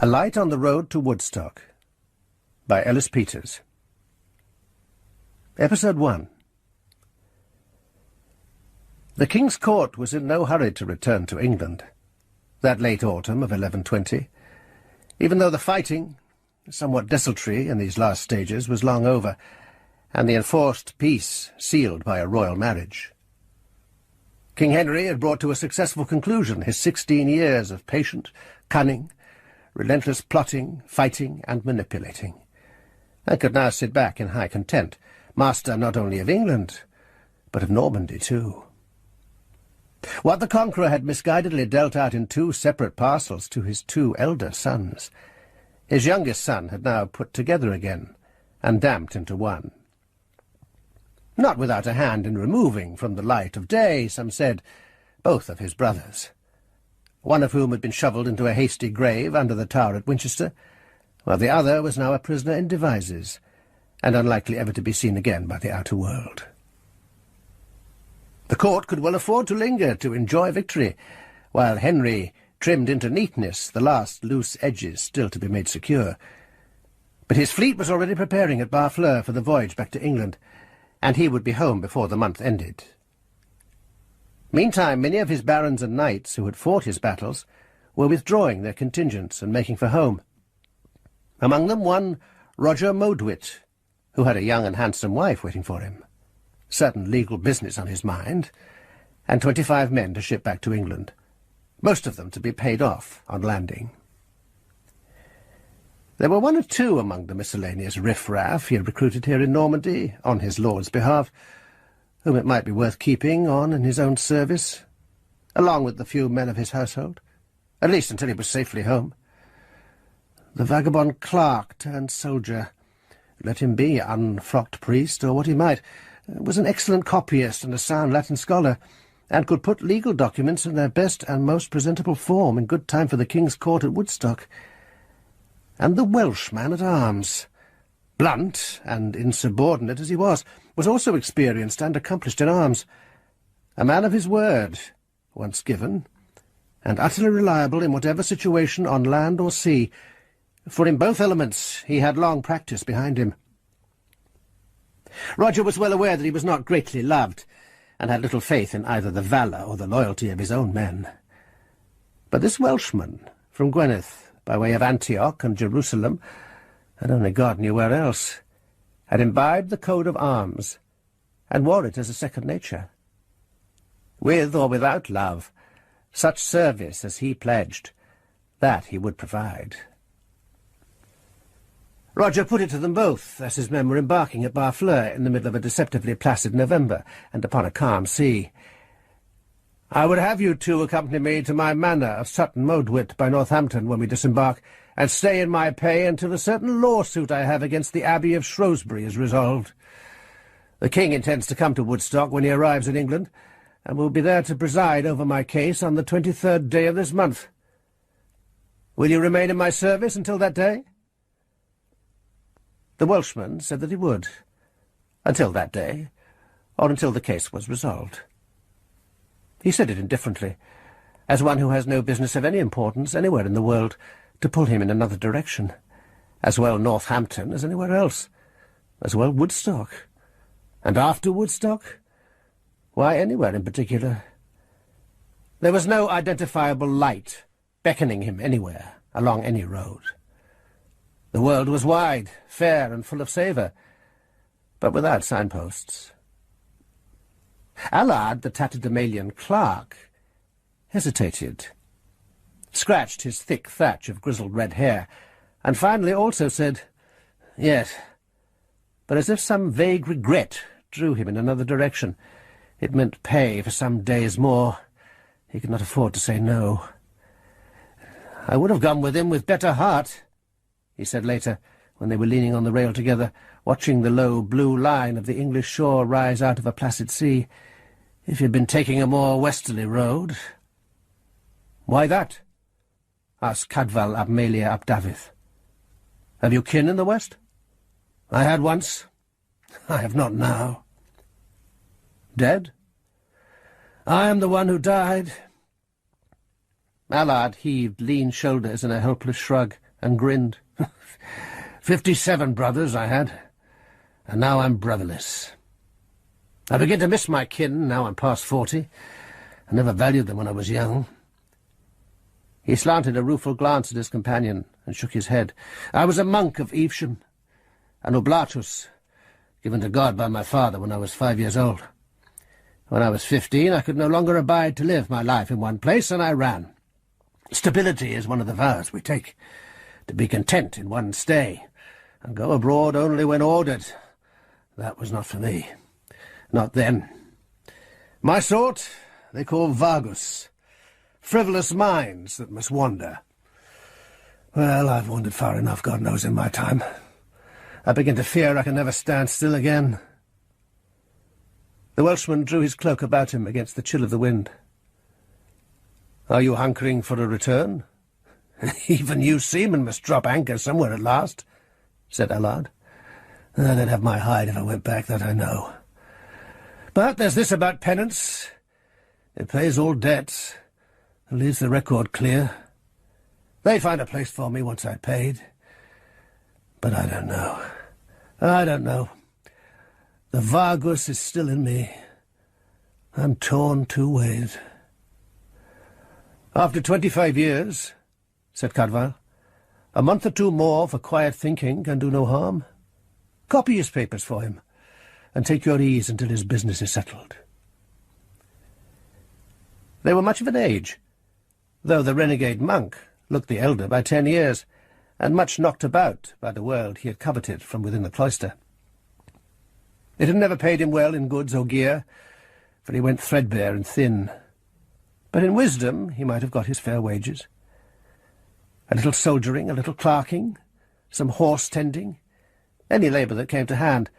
A Light on the Road to Woodstock by Ellis Peters. Episode 1. The King's Court was in no hurry to return to England that late autumn of 1120, even though the fighting, somewhat desultory in these last stages, was long over, and the enforced peace sealed by a royal marriage. King Henry had brought to a successful conclusion his 16 years of patient, cunning, relentless plotting, fighting, and manipulating, and could now sit back in high content, master not only of England, but of Normandy too. What the Conqueror had misguidedly dealt out in 2 separate parcels to his 2 elder sons, his youngest son had now put together again, and damped into one. Not without a hand in removing from the light of day, some said, both of his brothers, one of whom had been shovelled into a hasty grave under the Tower at Winchester, while the other was now a prisoner in Devizes, and unlikely ever to be seen again by the outer world. The court could well afford to linger to enjoy victory, while Henry trimmed into neatness the last loose edges still to be made secure. But his fleet was already preparing at Barfleur for the voyage back to England, and he would be home before the month ended. Meantime, many of his barons and knights who had fought his battles were withdrawing their contingents and making for home. Among them one Roger Modwit, who had a young and handsome wife waiting for him, certain legal business on his mind, and 25 men to ship back to England, most of them to be paid off on landing. There were 1 or 2 among the miscellaneous riff-raff he had recruited here in Normandy, on his lord's behalf, whom it might be worth keeping on in his own service, along with the few men of his household, at least until he was safely home. The vagabond clerk turned soldier, let him be unfrocked priest or what he might, was an excellent copyist and a sound Latin scholar, and could put legal documents in their best and most presentable form in good time for the King's Court at Woodstock. And the Welsh man-at-arms, blunt and insubordinate as he was also experienced and accomplished in arms, a man of his word, once given, and utterly reliable in whatever situation on land or sea, for in both elements he had long practice behind him. Roger was well aware that he was not greatly loved, and had little faith in either the valour or the loyalty of his own men. But this Welshman, from Gwynedd, by way of Antioch and Jerusalem, and only God knew where else, had imbibed the code of arms, and wore it as a second nature. With or without love, such service as he pledged, that he would provide. Roger put it to them both, as his men were embarking at Barfleur in the middle of a deceptively placid November, and upon a calm sea. "I would have you 2 accompany me to my manor of Sutton Modwit by Northampton when we disembark, and stay in my pay until a certain lawsuit I have against the Abbey of Shrewsbury is resolved. The King intends to come to Woodstock when he arrives in England, and will be there to preside over my case on the 23rd day of this month. Will you remain in my service until that day?" The Welshman said that he would, until that day, or until the case was resolved. He said it indifferently, as one who has no business of any importance anywhere in the world to pull him in another direction, as well Northampton as anywhere else, as well Woodstock, and after Woodstock, why anywhere in particular. There was no identifiable light beckoning him anywhere, along any road. The world was wide, fair, and full of savour, but without signposts. Allard, the tatterdemalion clerk, hesitated, scratched his thick thatch of grizzled red hair, and finally also said, "Yes," but as if some vague regret drew him in another direction. It meant pay for some days more. He could not afford to say no. "I would have gone with him with better heart," he said later, when they were leaning on the rail together, watching the low blue line of the English shore rise out of a placid sea, "if he had been taking a more westerly road." "Why that?" asked Cadfael ap Malia ap Dafydd. "Have you kin in the west?" "I had once. I have not now." "Dead?" "I am the one who died." Allard heaved lean shoulders in a helpless shrug and grinned. 57 brothers I had, and now I'm brotherless. I begin to miss my kin now I'm past 40. I never valued them when I was young. He slanted a rueful glance at his companion and shook his head. I was a monk of Evesham, an oblatus, given to God by my father when I was 5 years old. When I was 15, I could no longer abide to live my life in one place, and I ran. Stability is one of the vows we take, to be content in one stay, and go abroad only when ordered. That was not for me. Not then. My sort they call vagus, frivolous minds that must wander. Well, I've wandered far enough, God knows, in my time. I begin to fear I can never stand still again. The Welshman drew his cloak about him against the chill of the wind. Are you hunkering for a return? Even you seamen must drop anchor somewhere at last, said Allard. They'd have my hide if I went back, that I know. But there's this about penance. It pays all debts, and leaves the record clear. They'd find a place for me once I'd paid. But I don't know. I don't know. The vagus is still in me. I'm torn two ways. After 25 years, said Cadfael, a month or two more for quiet thinking can do no harm. Copy his papers for him, and take your ease until his business is settled. They were much of an age, though the renegade monk looked the elder by 10 years, and much knocked about by the world he had coveted from within the cloister. It had never paid him well in goods or gear, for he went threadbare and thin. But in wisdom he might have got his fair wages. A little soldiering, a little clerking, some horse-tending, any labour that came to hand,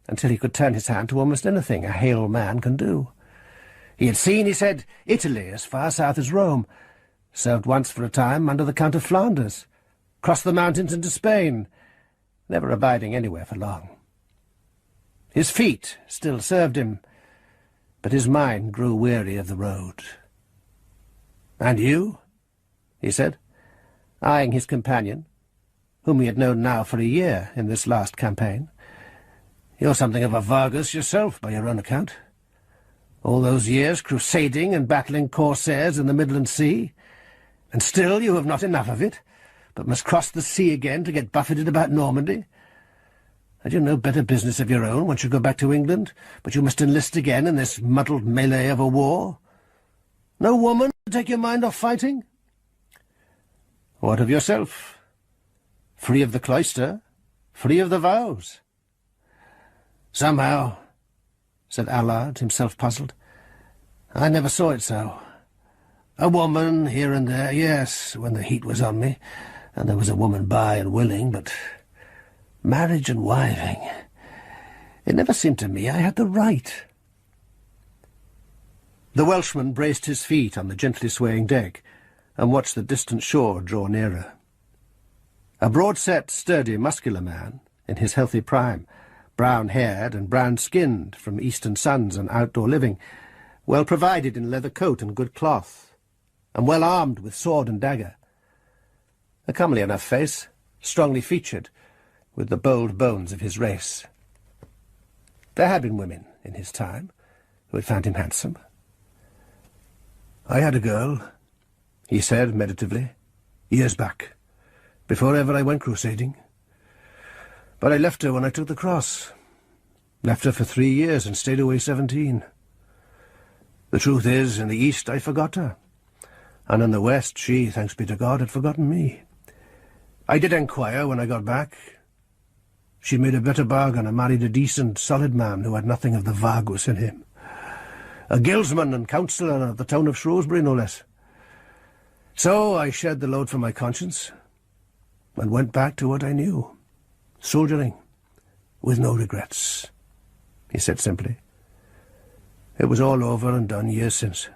until he could turn his hand to almost anything a hale man can do. He had seen, he said, Italy as far south as Rome, served once for a time under the Count of Flanders, crossed the mountains into Spain, never abiding anywhere for long. His feet still served him, but his mind grew weary of the road. "And you?" he said, eyeing his companion, whom he had known now for a year in this last campaign. "You're something of a vagus yourself, by your own account. All those years crusading and battling corsairs in the Midland Sea, and still you have not enough of it, but must cross the sea again to get buffeted about Normandy. Had you no better business of your own once you go back to England, but you must enlist again in this muddled melee of a war? No woman to take your mind off fighting? What of yourself? Free of the cloister, free of the vows?" "Somehow," said Allard, himself puzzled, "I never saw it so. A woman here and there, yes, when the heat was on me, and there was a woman by and willing, but marriage and wiving, it never seemed to me I had the right." The Welshman braced his feet on the gently swaying deck and watched the distant shore draw nearer. A broad-set, sturdy, muscular man, in his healthy prime, brown-haired and brown-skinned from eastern suns and outdoor living, well provided in leather coat and good cloth, and well armed with sword and dagger. A comely enough face, strongly featured, with the bold bones of his race. There had been women in his time who had found him handsome. "I had a girl," he said meditatively, "years back, before ever I went crusading. But I left her when I took the cross. Left her for 3 years and stayed away 17. The truth is, in the East I forgot her, and in the West she, thanks be to God, had forgotten me. I did enquire when I got back. She made a better bargain and married a decent, solid man who had nothing of the vagus in him. A guildsman and councillor of the town of Shrewsbury, no less. So I shed the load from my conscience and went back to what I knew, soldiering, with no regrets," he said simply. "It was all over and done years since.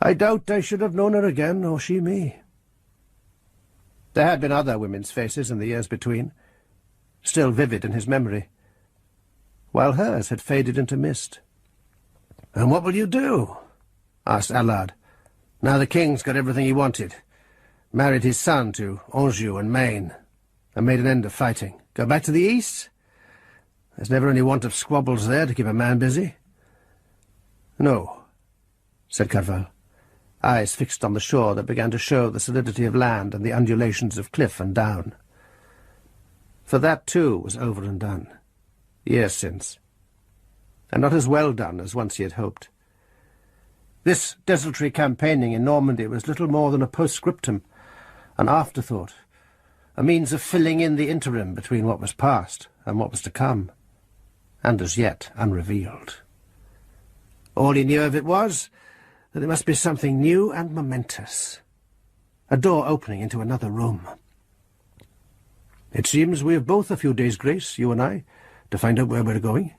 I doubt I should have known her again, or she me." There had been other women's faces in the years between, still vivid in his memory, while hers had faded into mist. "And what will you do?" asked Allard. "Now the king's got everything he wanted. married his son to Anjou and Maine, and made an end of fighting. Go back to the east? There's never any want of squabbles there to keep a man busy. No, said Cadfael, eyes fixed on the shore that began to show the solidity of land and the undulations of cliff and down. For that, too, was over and done, years since, and not as well done as once he had hoped. This desultory campaigning in Normandy was little more than a postscriptum, an afterthought, a means of filling in the interim between what was past and what was to come, and as yet unrevealed. All he knew of it was that it must be something new and momentous, a door opening into another room. It seems we have both a few days' grace, you and I, to find out where we're going.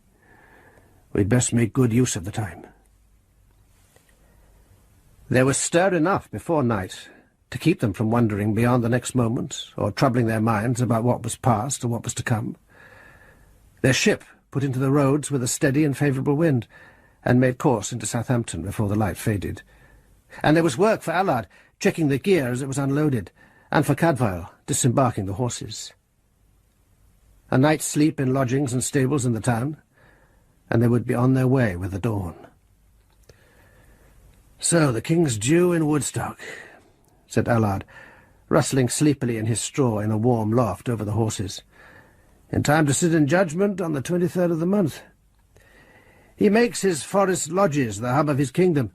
We'd best make good use of the time. There was stir enough before night to keep them from wandering beyond the next moment, or troubling their minds about what was past or what was to come. Their ship put into the roads with a steady and favourable wind, and made course into Southampton before the light faded. And there was work for Allard, checking the gear as it was unloaded, and for Cadfael, disembarking the horses. A night's sleep in lodgings and stables in the town, and they would be on their way with the dawn. "So the king's due in Woodstock," said Allard, rustling sleepily in his straw in a warm loft over the horses. "In time to sit in judgment on the 23rd of the month. He makes his forest lodges the hub of his kingdom.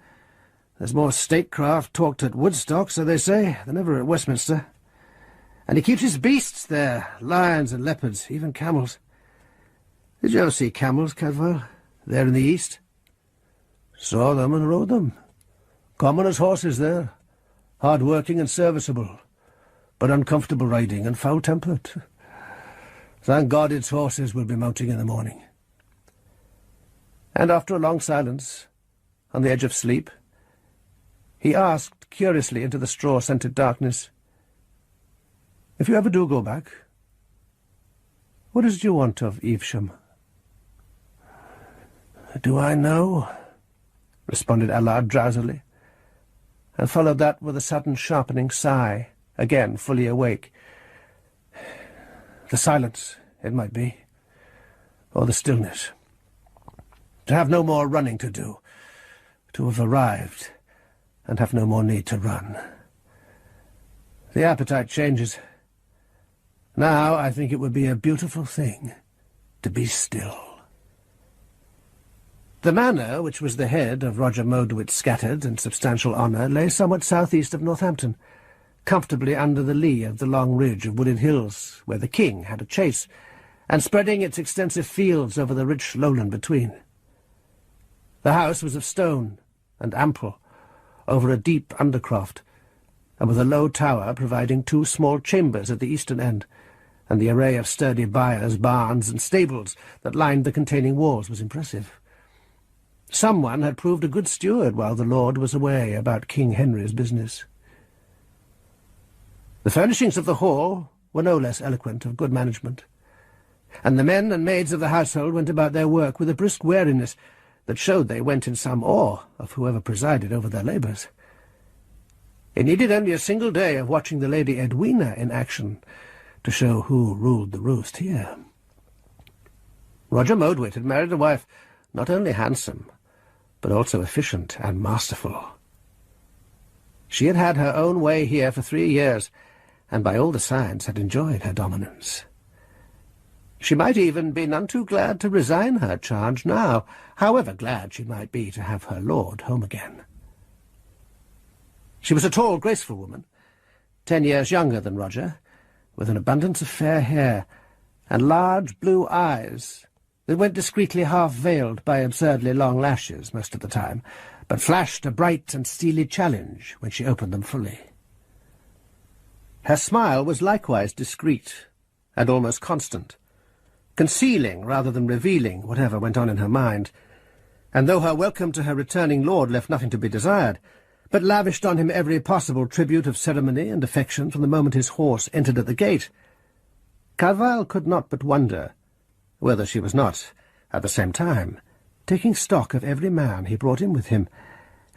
There's more statecraft talked at Woodstock, so they say, than ever at Westminster. And he keeps his beasts there, lions and leopards, even camels. Did you ever see camels, Cadfael, there in the east?" "Saw them and rode them. Common as horses there, hard-working and serviceable, but uncomfortable riding and foul-tempered. Thank God its horses will be mounting in the morning." And after a long silence, on the edge of sleep, he asked curiously into the straw-scented darkness, "If you ever do go back, what is it you want of Evesham?" "Do I know?" responded Allard drowsily, and followed that with a sudden sharpening sigh, again fully awake. "The silence, it might be, or the stillness. To have no more running to do, to have arrived, and have no more need to run. The appetite changes. Now I think it would be a beautiful thing to be still." The manor, which was the head of Roger Mowdrewit's scattered and substantial honour, lay somewhat southeast of Northampton, comfortably under the lee of the long ridge of wooded hills, where the king had a chase, and spreading its extensive fields over the rich lowland between. The house was of stone, and ample, over a deep undercroft, and with a low tower providing 2 small chambers at the eastern end, and the array of sturdy byres, barns, and stables that lined the containing walls was impressive. Someone had proved a good steward while the lord was away about King Henry's business. The furnishings of the hall were no less eloquent of good management, and the men and maids of the household went about their work with a brisk wariness that showed they went in some awe of whoever presided over their labours. It needed only a single day of watching the Lady Edwina in action to show who ruled the roost here. Roger Mowdrewit had married a wife not only handsome, but also efficient and masterful. She had had her own way here for 3 years, and by all the signs had enjoyed her dominance. She might even be none too glad to resign her charge now, however glad she might be to have her lord home again. She was a tall, graceful woman, 10 years younger than Roger, with an abundance of fair hair, and large blue eyes that went discreetly half-veiled by absurdly long lashes most of the time, but flashed a bright and steely challenge when she opened them fully. Her smile was likewise discreet and almost constant, concealing rather than revealing whatever went on in her mind, and though her welcome to her returning lord left nothing to be desired, but lavished on him every possible tribute of ceremony and affection from the moment his horse entered at the gate, Cadfael could not but wonder whether she was not, at the same time, taking stock of every man he brought in with him,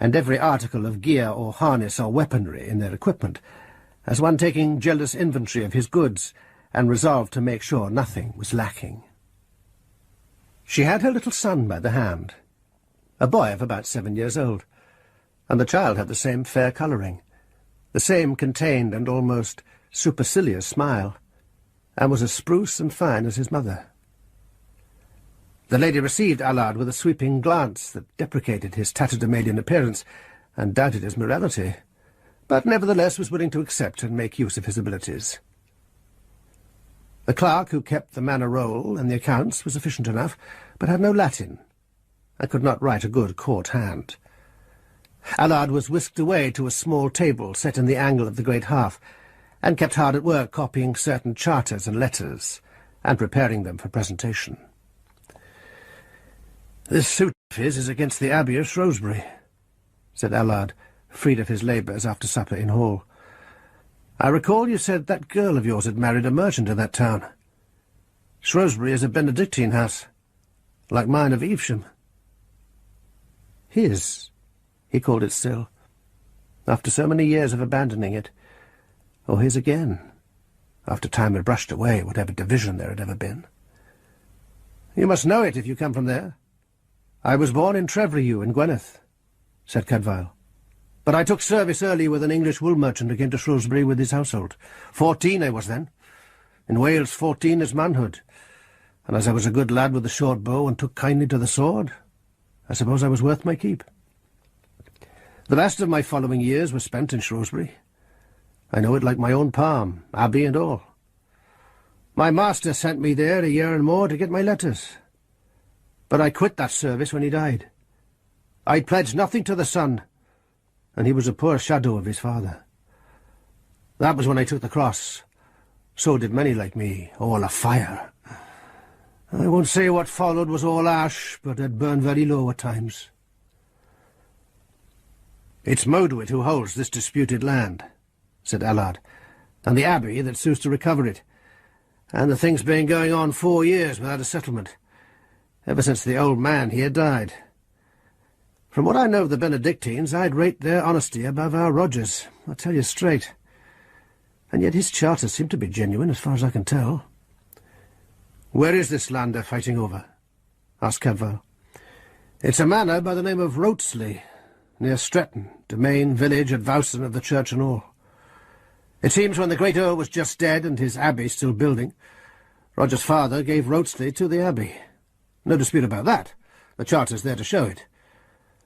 and every article of gear or harness or weaponry in their equipment, as one taking jealous inventory of his goods, and resolved to make sure nothing was lacking. She had her little son by the hand, a boy of about 7 years old, and the child had the same fair colouring, the same contained and almost supercilious smile, and was as spruce and fine as his mother. The lady received Allard with a sweeping glance that deprecated his tatterdemalion appearance and doubted his morality, but nevertheless was willing to accept and make use of his abilities. The clerk who kept the manor roll and the accounts was efficient enough, but had no Latin, and could not write a good court hand. Allard was whisked away to a small table set in the angle of the great hearth, and kept hard at work copying certain charters and letters, and preparing them for presentation. "This suit of his is against the Abbey of Shrewsbury," said Allard, freed of his labours after supper in hall. "I recall you said that girl of yours had married a merchant in that town. Shrewsbury is a Benedictine house, like mine of Evesham." "His," he called it still, after so many years of abandoning it, or his again, after time had brushed away whatever division there had ever been. "You must know it if you come from there. I was born in Trevreyu in Gwynedd," said Cadfael. "But I took service early with an English wool merchant who came to Shrewsbury with his household. 14 I was then. In Wales 14 is manhood, and as I was a good lad with the short bow and took kindly to the sword, I suppose I was worth my keep. The best of my following years were spent in Shrewsbury. I know it like my own palm, abbey and all. My master sent me there a year and more to get my letters, but I quit that service when he died. I'd pledged nothing to the son, and he was a poor shadow of his father. That was when I took the cross. So did many like me, all afire. I won't say what followed was all ash, but it burned very low at times. It's Modwit who holds this disputed land," said Allard, "and the Abbey that sues to recover it, and the thing's been going on 4 years without a settlement, ever since the old man here died. From what I know of the Benedictines, I'd rate their honesty above our Roger's, I'll tell you straight. And yet his charters seem to be genuine, as far as I can tell." "Where is this land they're fighting over?" asked Cadfael. "It's a manor by the name of Wrotsley, near Stretton, domain, village, advowson of the church and all. It seems when the great Earl was just dead and his abbey still building, Roger's father gave Wrotsley to the abbey. No dispute about that. The charter's there to show it.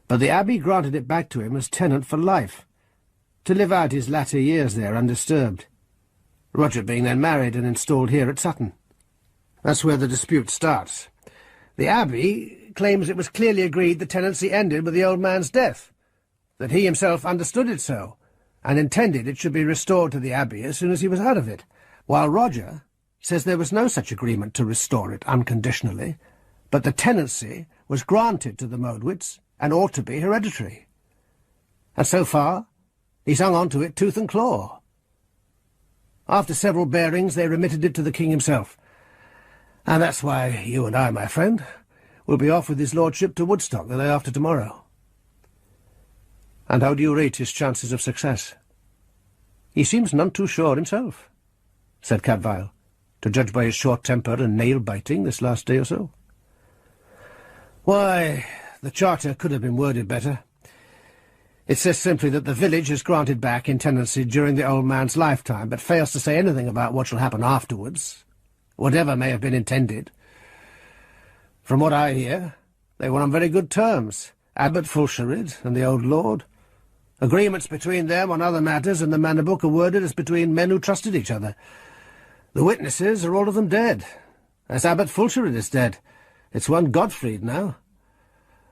But the abbey granted it back to him as tenant for life, to live out his latter years there undisturbed, Roger being then married and installed here at Sutton. That's where the dispute starts. The abbey claims it was clearly agreed the tenancy ended with the old man's death, that he himself understood it so, and intended it should be restored to the abbey as soon as he was out of it, while Roger says there was no such agreement to restore it unconditionally, but the tenancy was granted to the Modwits and ought to be hereditary. And so far, he's hung on to it tooth and claw. After several bearings, they remitted it to the king himself. And that's why you and I, my friend, will be off with his lordship to Woodstock the day after tomorrow." "And how do you rate his chances of success?" "He seems none too sure himself," said Cadfael, "to judge by his short temper and nail-biting this last day or so." "Why, the charter could have been worded better. It says simply that the village is granted back in tenancy during the old man's lifetime, but fails to say anything about what shall happen afterwards, whatever may have been intended. From what I hear, they were on very good terms, Abbot Fulcherid and the old lord. Agreements between them on other matters in the manor book are worded as between men who trusted each other. The witnesses are all of them dead, as Abbot Fulcherid is dead. It's one Godfried now.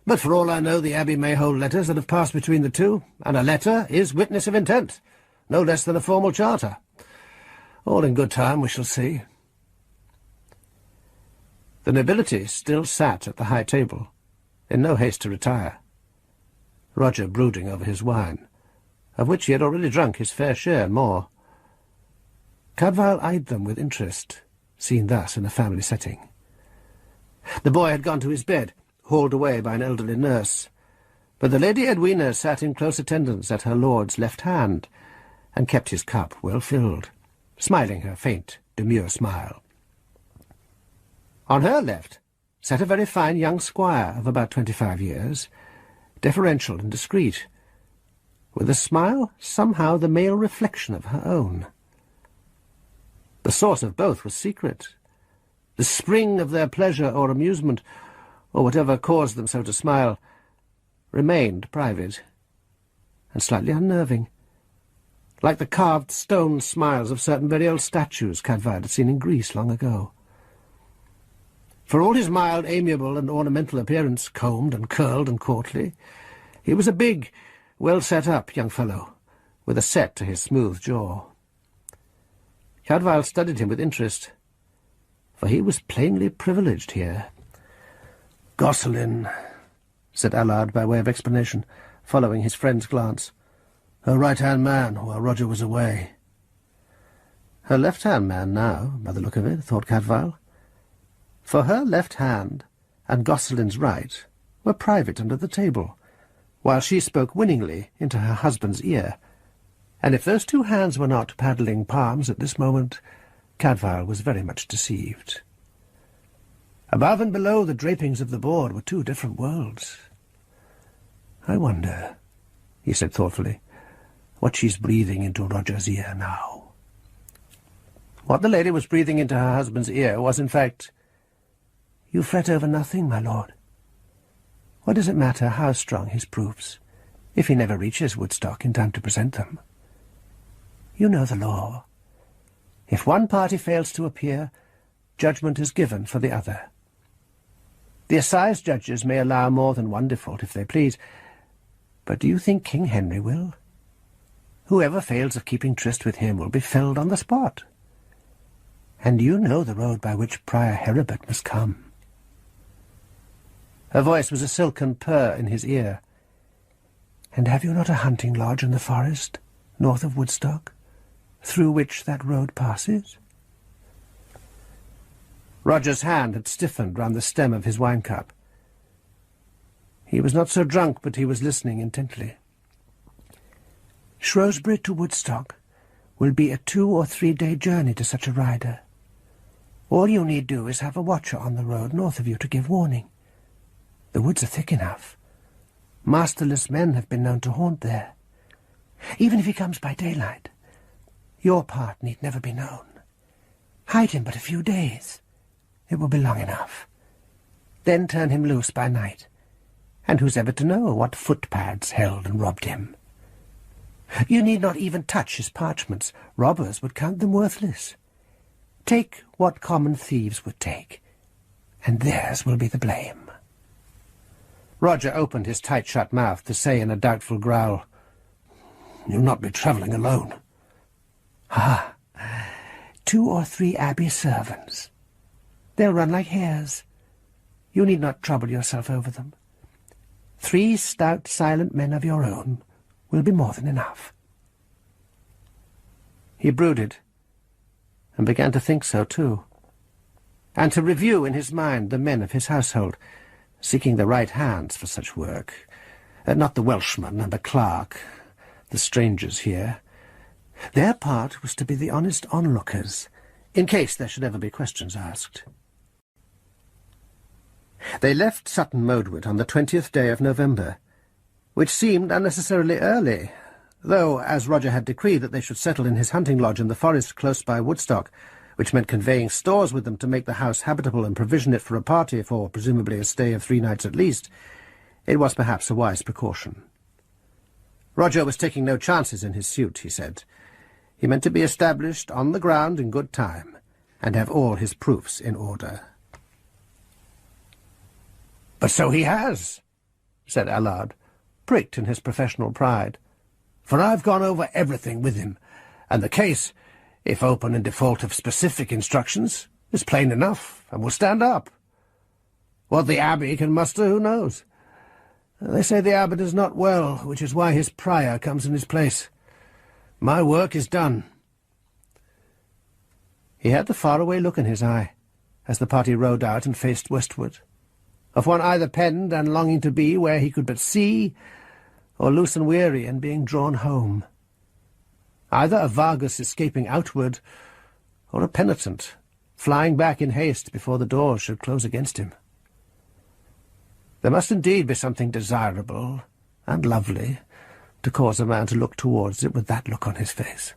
But for all I know, the abbey may hold letters that have passed between the two, and a letter is witness of intent, no less than a formal charter. All in good time, we shall see." The nobility still sat at the high table, in no haste to retire, Roger brooding over his wine, of which he had already drunk his fair share and more. Cadfael eyed them with interest, seen thus in a family setting. The boy had gone to his bed, hauled away by an elderly nurse, but the Lady Edwina sat in close attendance at her lord's left hand, and kept his cup well filled, smiling her faint, demure smile. On her left sat a very fine young squire of about 25 years, deferential and discreet, with a smile somehow the male reflection of her own. The source of both was secret. The spring of their pleasure or amusement, or whatever caused them so to smile, remained private and slightly unnerving, like the carved stone smiles of certain very old statues Cadfae had seen in Greece long ago. For all his mild, amiable, and ornamental appearance, combed and curled and courtly, he was a big, well-set-up young fellow, with a set to his smooth jaw. Cadfael studied him with interest, for he was plainly privileged here. "Gosselin," said Allard by way of explanation, following his friend's glance. "Her right-hand man while Roger was away." Her left-hand man now, by the look of it, thought Cadfael. For her left hand and Gosselin's right were private under the table, while she spoke winningly into her husband's ear, and if those two hands were not paddling palms at this moment, Cadfael was very much deceived. Above and below the drapings of the board were two different worlds. "I wonder," he said thoughtfully, "what she's breathing into Roger's ear now." What the lady was breathing into her husband's ear was, in fact, "You fret over nothing, my lord. What does it matter how strong his proofs, if he never reaches Woodstock in time to present them? You know the law. If one party fails to appear, judgment is given for the other. The assize judges may allow more than one default if they please, but do you think King Henry will? Whoever fails of keeping tryst with him will be felled on the spot. And you know the road by which Prior Heribert must come." Her voice was a silken purr in his ear. "And have you not a hunting lodge in the forest, north of Woodstock, through which that road passes?" Roger's hand had stiffened round the stem of his wine-cup. He was not so drunk, but he was listening intently. "Shrewsbury to Woodstock will be a 2 or 3 day journey to such a rider. All you need do is have a watcher on the road north of you to give warning. The woods are thick enough. Masterless men have been known to haunt there. Even if he comes by daylight, your part need never be known. Hide him but a few days. It will be long enough. Then turn him loose by night, and who's ever to know what footpads held and robbed him? You need not even touch his parchments. Robbers would count them worthless. Take what common thieves would take, and theirs will be the blame." Roger opened his tight-shut mouth to say in a doubtful growl, "You'll not be travelling alone." "Ah, 2 or 3 abbey servants. They'll run like hares. You need not trouble yourself over them. 3 stout, silent men of your own will be more than enough." He brooded, and began to think so too, and to review in his mind the men of his household, seeking the right hands for such work, not the Welshman and the clerk, the strangers here. Their part was to be the honest onlookers, in case there should ever be questions asked. They left Sutton Modewood on the 20th day of November, which seemed unnecessarily early, though, as Roger had decreed that they should settle in his hunting lodge in the forest close by Woodstock, which meant conveying stores with them to make the house habitable and provision it for a party for presumably a stay of 3 nights at least, it was perhaps a wise precaution. Roger was taking no chances in his suit, he said. He meant to be established on the ground in good time, and have all his proofs in order. "But so he has," said Allard, pricked in his professional pride. "For I've gone over everything with him, and the case, if open in default of specific instructions, is plain enough, and will stand up. What the abbey can muster, who knows? They say the abbot is not well, which is why his prior comes in his place. My work is done." He had the faraway look in his eye, as the party rode out and faced westward, of one either penned and longing to be where he could but see, or loose and weary and being drawn home. either a Vargas escaping outward, or a penitent flying back in haste before the doors should close against him. There must indeed be something desirable and lovely to cause a man to look towards it with that look on his face.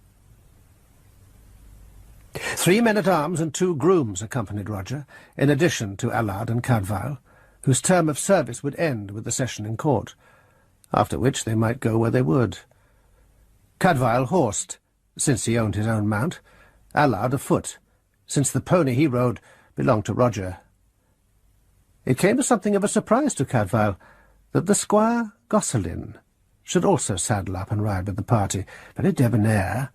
3 men-at-arms and 2 grooms accompanied Roger, in addition to Allard and Cadfael, whose term of service would end with the session in court, after which they might go where they would. Cadfael horsed, since he owned his own mount, Allard afoot, since the pony he rode belonged to Roger. It came as something of a surprise to Cadfael that the squire Gosselin should also saddle up and ride with the party, very debonair,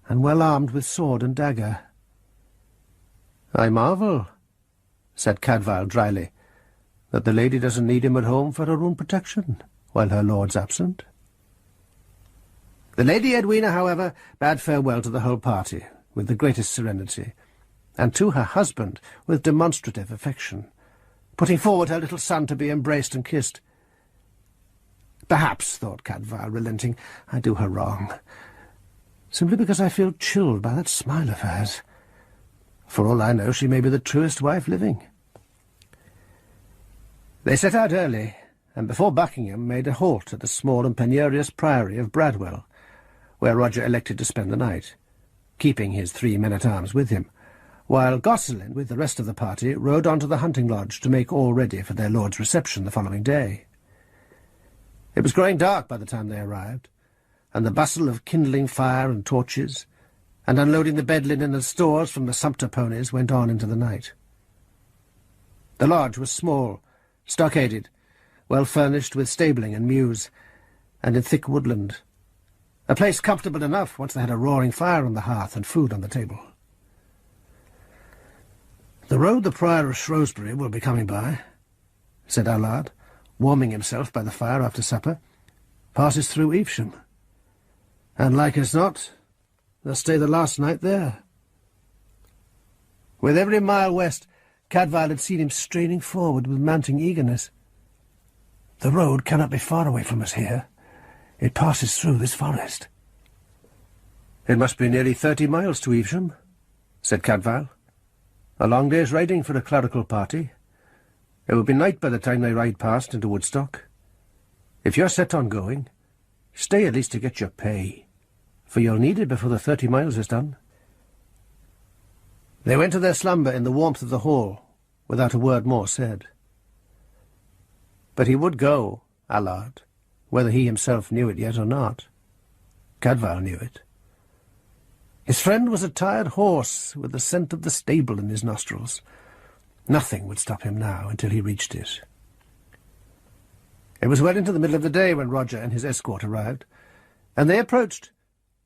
and well armed with sword and dagger. "I marvel," said Cadfael dryly, "that the lady doesn't need him at home for her own protection, while her lord's absent." The Lady Edwina, however, bade farewell to the whole party with the greatest serenity, and to her husband with demonstrative affection, putting forward her little son to be embraced and kissed. "Perhaps," thought Cadfael, relenting, "I do her wrong, simply because I feel chilled by that smile of hers. For all I know, she may be the truest wife living." They set out early, and before Buckingham made a halt at the small and penurious priory of Bradwell, where Roger elected to spend the night, keeping his 3 men-at-arms with him, while Gosselin, with the rest of the party, rode on to the hunting lodge to make all ready for their lord's reception the following day. It was growing dark by the time they arrived, and the bustle of kindling fire and torches, and unloading the bed linen and stores from the sumpter ponies went on into the night. The lodge was small, stockaded, well furnished with stabling and mews, and in thick woodland, a place comfortable enough once they had a roaring fire on the hearth and food on the table. "The road the Prior of Shrewsbury will be coming by," said Allard, warming himself by the fire after supper, "passes through Evesham, and like as not, they'll stay the last night there." With every mile west, Cadfael had seen him straining forward with mounting eagerness. "The road cannot be far away from us here. It passes through this forest." "It must be nearly 30 miles to Evesham," said Cadfael. "A long day's riding for a clerical party. It will be night by the time they ride past into Woodstock. If you're set on going, stay at least to get your pay, for you'll need it before the 30 miles is done." They went to their slumber in the warmth of the hall, without a word more said. But he would go, Allard, whether he himself knew it yet or not. Cadfael knew it. His friend was a tired horse with the scent of the stable in his nostrils. Nothing would stop him now until he reached it. It was well into the middle of the day when Roger and his escort arrived, and they approached,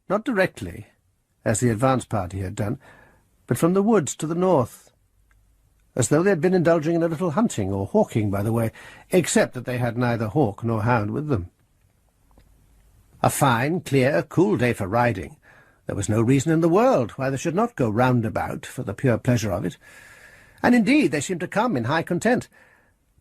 not directly, as the advance party had done, but from the woods to the north, as though they had been indulging in a little hunting or hawking by the way, except that they had neither hawk nor hound with them. A fine, clear, cool day for riding. There was no reason in the world why they should not go round about for the pure pleasure of it, and indeed they seemed to come in high content,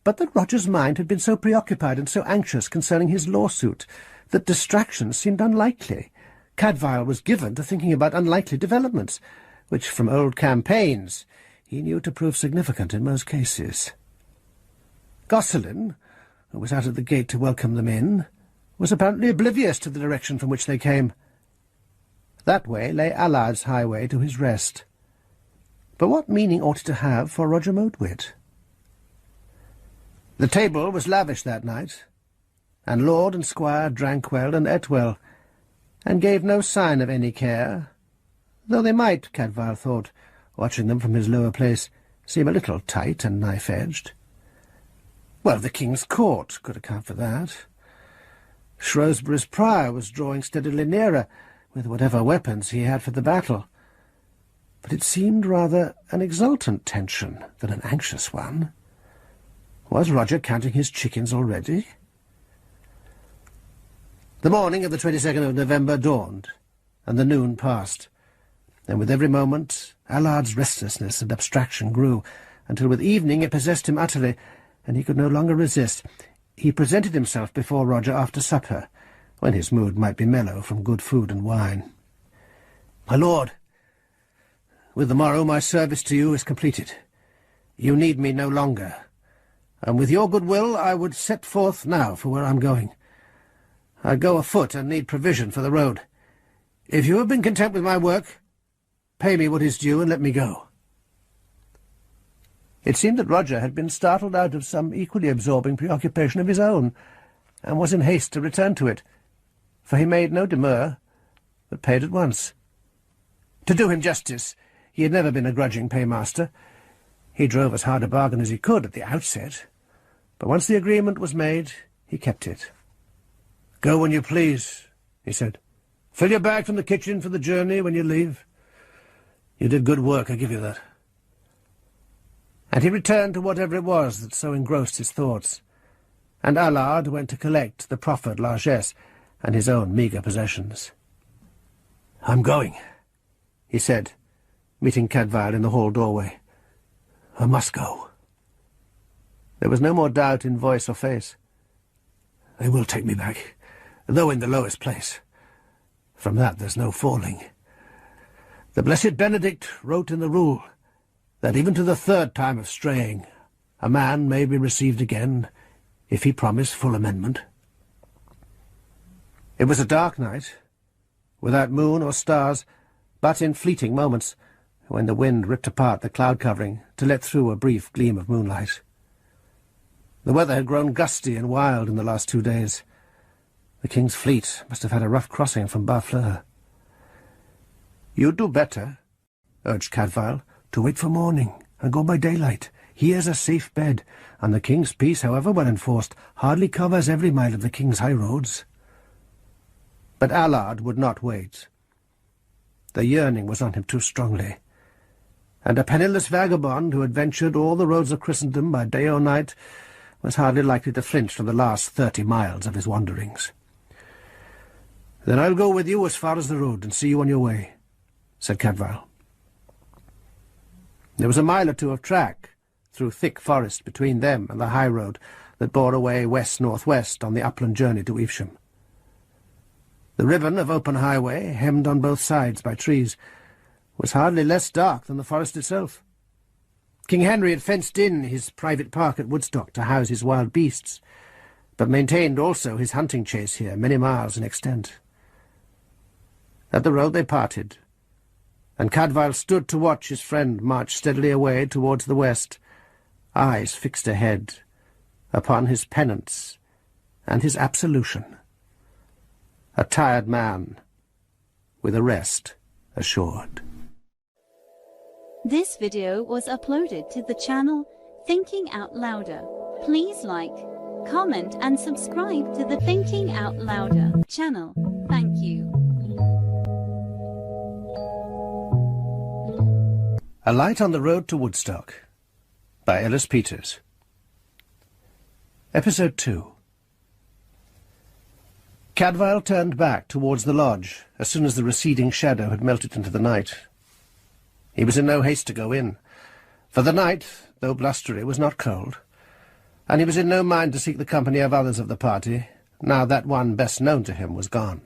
but that Roger's mind had been so preoccupied and so anxious concerning his lawsuit that distractions seemed unlikely. Cadfael was given to thinking about unlikely developments, which from old campaigns he knew to prove significant in most cases. Gosselin, who was out at the gate to welcome them in, was apparently oblivious to the direction from which they came. That way lay Allard's highway to his rest. But what meaning ought it to have for Roger Moatwit? The table was lavish that night, and lord and squire drank well and ate well, and gave no sign of any care, though they might, Cadfael thought, watching them from his lower place, seem a little tight and knife-edged. Well, the King's Court could account for that. Shrewsbury's prior was drawing steadily nearer, with whatever weapons he had for the battle. But it seemed rather an exultant tension than an anxious one. Was Roger counting his chickens already? The morning of the 22nd of November dawned, and the noon passed, and with every moment Allard's restlessness and abstraction grew, until with evening it possessed him utterly, and he could no longer resist. He presented himself before Roger after supper, when his mood might be mellow from good food and wine. My lord, with the morrow my service to you is completed. You need me no longer, and with your goodwill I would set forth now for where I'm going. I go afoot and need provision for the road. If you have been content with my work, pay me what is due and let me go." It seemed that Roger had been startled out of some equally absorbing preoccupation of his own, and was in haste to return to it, for he made no demur, but paid at once. To do him justice, he had never been a grudging paymaster. He drove as hard a bargain as he could at the outset, but once the agreement was made, he kept it. "Go when you please," he said. "Fill your bag from the kitchen for the journey when you leave. You did good work, I give you that." And he returned to whatever it was that so engrossed his thoughts, and Allard went to collect the proffered largesse and his own meagre possessions. "I'm going," he said, meeting Cadfael in the hall doorway. "I must go." There was no more doubt in voice or face. "They will take me back, though in the lowest place. From that there's no falling. The blessed Benedict wrote in the rule that even to the third time of straying, a man may be received again if he promise full amendment." It was a dark night, without moon or stars, but in fleeting moments, when the wind ripped apart the cloud covering to let through a brief gleam of moonlight. The weather had grown gusty and wild in the last 2 days. The king's fleet must have had a rough crossing from Barfleur. "You'd do better," urged Cadfael, "to wait for morning and go by daylight. Here's a safe bed, and the king's peace, however well enforced, hardly covers every mile of the king's high roads." But Allard would not wait. The yearning was on him too strongly, and a penniless vagabond who had ventured all the roads of Christendom by day or night was hardly likely to flinch from the last 30 miles of his wanderings. "Then I'll go with you as far as the road and see you on your way," said Cadfael. There was a mile or two of track through thick forest between them and the high road that bore away west-northwest on the upland journey to Evesham. The ribbon of open highway, hemmed on both sides by trees, was hardly less dark than the forest itself. King Henry had fenced in his private park at Woodstock to house his wild beasts, but maintained also his hunting chase here, many miles in extent. At the road they parted, and Cadfael stood to watch his friend march steadily away towards the west, eyes fixed ahead upon his penance and his absolution. A tired man with a rest assured. This video was uploaded to the channel Thinking Out Louder. Please like, comment and subscribe to the Thinking Out Louder channel. Thank you. A Light on the Road to Woodstock by Ellis Peters. Episode 2. Cadfael turned back towards the lodge as soon as the receding shadow had melted into the night. He was in no haste to go in, for the night, though blustery, was not cold, and he was in no mind to seek the company of others of the party, now that one best known to him was gone,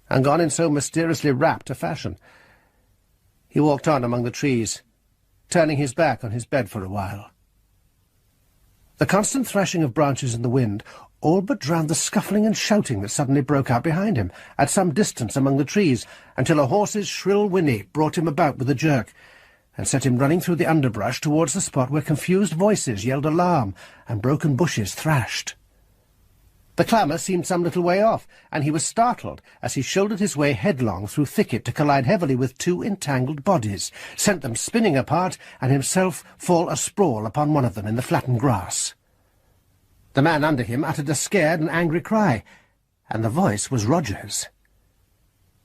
and gone in so mysteriously rapt a fashion. He walked on among the trees, turning his back on his bed for a while. The constant thrashing of branches in the wind all but drowned the scuffling and shouting that suddenly broke out behind him, at some distance among the trees, until a horse's shrill whinny brought him about with a jerk, and set him running through the underbrush towards the spot where confused voices yelled alarm and broken bushes thrashed. The clamour seemed some little way off, and he was startled as he shouldered his way headlong through thicket to collide heavily with two entangled bodies, sent them spinning apart, and himself fall asprawl upon one of them in the flattened grass. The man under him uttered a scared and angry cry, and the voice was Roger's.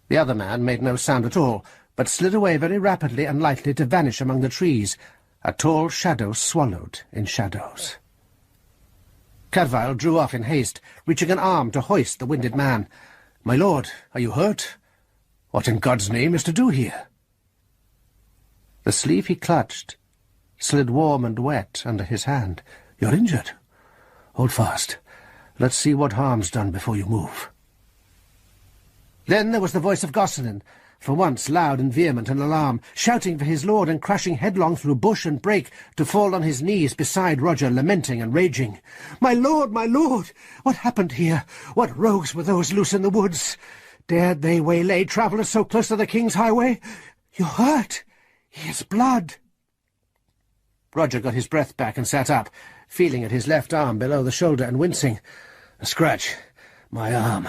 The other man made no sound at all, but slid away very rapidly and lightly to vanish among the trees, a tall shadow swallowed in shadows. Cadfael drew off in haste, reaching an arm to hoist the winded man. "My lord, are you hurt? What in God's name is to do here?" The sleeve he clutched slid warm and wet under his hand. "You're injured. Hold fast. Let's see what harm's done before you move." Then there was the voice of Gosselin, for once loud and vehement in alarm, shouting for his lord and crashing headlong through bush and brake to fall on his knees beside Roger, lamenting and raging. My lord, what happened here? What rogues were those loose in the woods? Dared they waylay travellers so close to the king's highway? You're hurt. Here's blood. Roger got his breath back and sat up, feeling at his left arm below the shoulder and wincing. A scratch. My arm.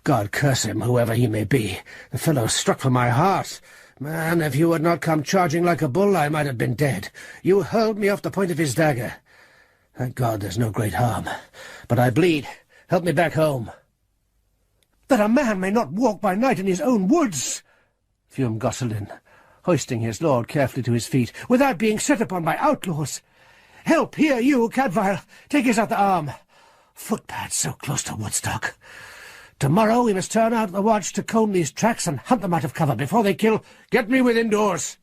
God curse him, whoever he may be. The fellow struck for my heart. Man, if you had not come charging like a bull, I might have been dead. You hurled me off the point of his dagger. Thank God there's no great harm. But I bleed. Help me back home. That a man may not walk by night in his own woods, fumed Gosselin, hoisting his lord carefully to his feet, without being set upon by outlaws. Help, here, you, Cadfael. Take us out the arm. Footpads so close to Woodstock. Tomorrow we must turn out the watch to comb these tracks and hunt them out of cover before they kill. Get me within doors,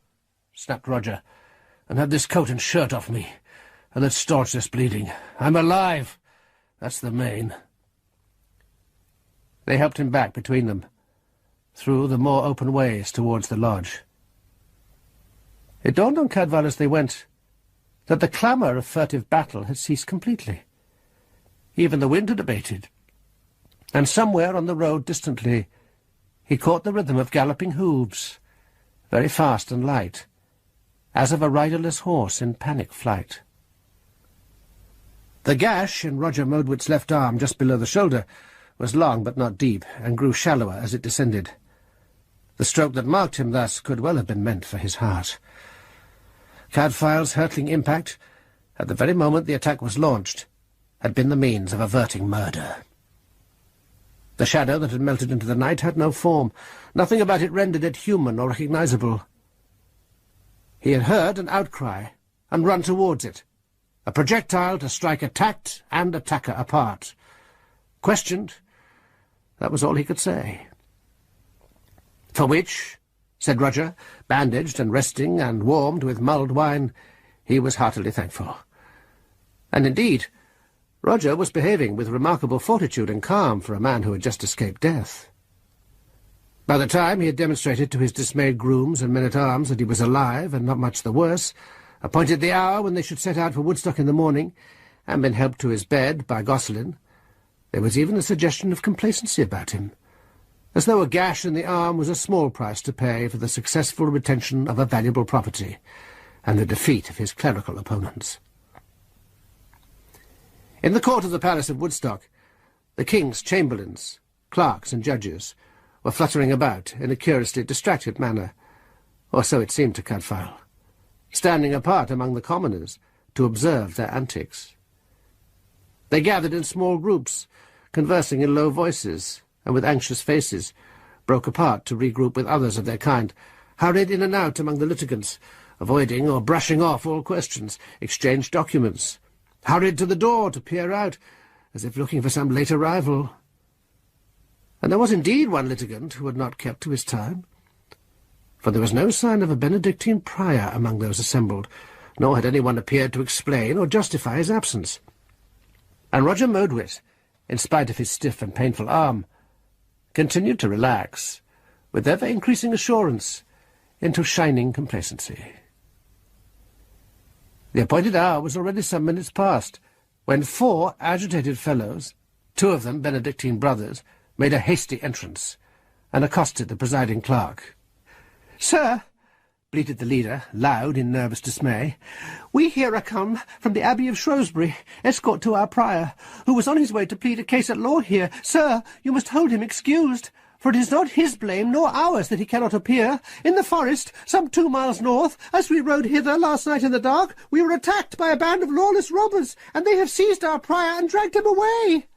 snapped Roger, and have this coat and shirt off me, and let's staunch this bleeding. I'm alive. That's the main. They helped him back between them, through the more open ways towards the lodge. It dawned on Cadfael as they went that the clamour of furtive battle had ceased completely. Even the wind had abated, and somewhere on the road distantly he caught the rhythm of galloping hooves, very fast and light, as of a riderless horse in panic flight. The gash in Roger Modwit's left arm just below the shoulder was long but not deep, and grew shallower as it descended. The stroke that marked him thus could well have been meant for his heart. Cadfael's hurtling impact, at the very moment the attack was launched, had been the means of averting murder. The shadow that had melted into the night had no form. Nothing about it rendered it human or recognizable. He had heard an outcry and run towards it, a projectile to strike attacked and attacker apart. Questioned, that was all he could say. For which, said Roger, bandaged and resting and warmed with mulled wine, he was heartily thankful. And indeed, Roger was behaving with remarkable fortitude and calm for a man who had just escaped death. By the time he had demonstrated to his dismayed grooms and men-at-arms that he was alive and not much the worse, appointed the hour when they should set out for Woodstock in the morning, and been helped to his bed by Gosselin, there was even a suggestion of complacency about him, as though a gash in the arm was a small price to pay for the successful retention of a valuable property and the defeat of his clerical opponents. In the court of the palace of Woodstock, the king's chamberlains, clerks and judges were fluttering about in a curiously distracted manner, or so it seemed to Cadfael, standing apart among the commoners to observe their antics. They gathered in small groups, conversing in low voices, and with anxious faces, broke apart to regroup with others of their kind, hurried in and out among the litigants, avoiding or brushing off all questions, exchanged documents, hurried to the door to peer out, as if looking for some late arrival. And there was indeed one litigant who had not kept to his time, for there was no sign of a Benedictine prior among those assembled, nor had anyone appeared to explain or justify his absence. And Roger Modwit, in spite of his stiff and painful arm, continued to relax, with ever-increasing assurance, into shining complacency. The appointed hour was already some minutes past, when 4 agitated fellows, 2 of them Benedictine brothers, made a hasty entrance, and accosted the presiding clerk. "Sir," bleated the leader, loud in nervous dismay, "we here are come from the Abbey of Shrewsbury, escort to our prior, who was on his way to plead a case at law here. Sir, you must hold him excused, for it is not his blame nor ours that he cannot appear. In the forest, some 2 miles north, as we rode hither last night in the dark, we were attacked by a band of lawless robbers, and they have seized our prior and dragged him away."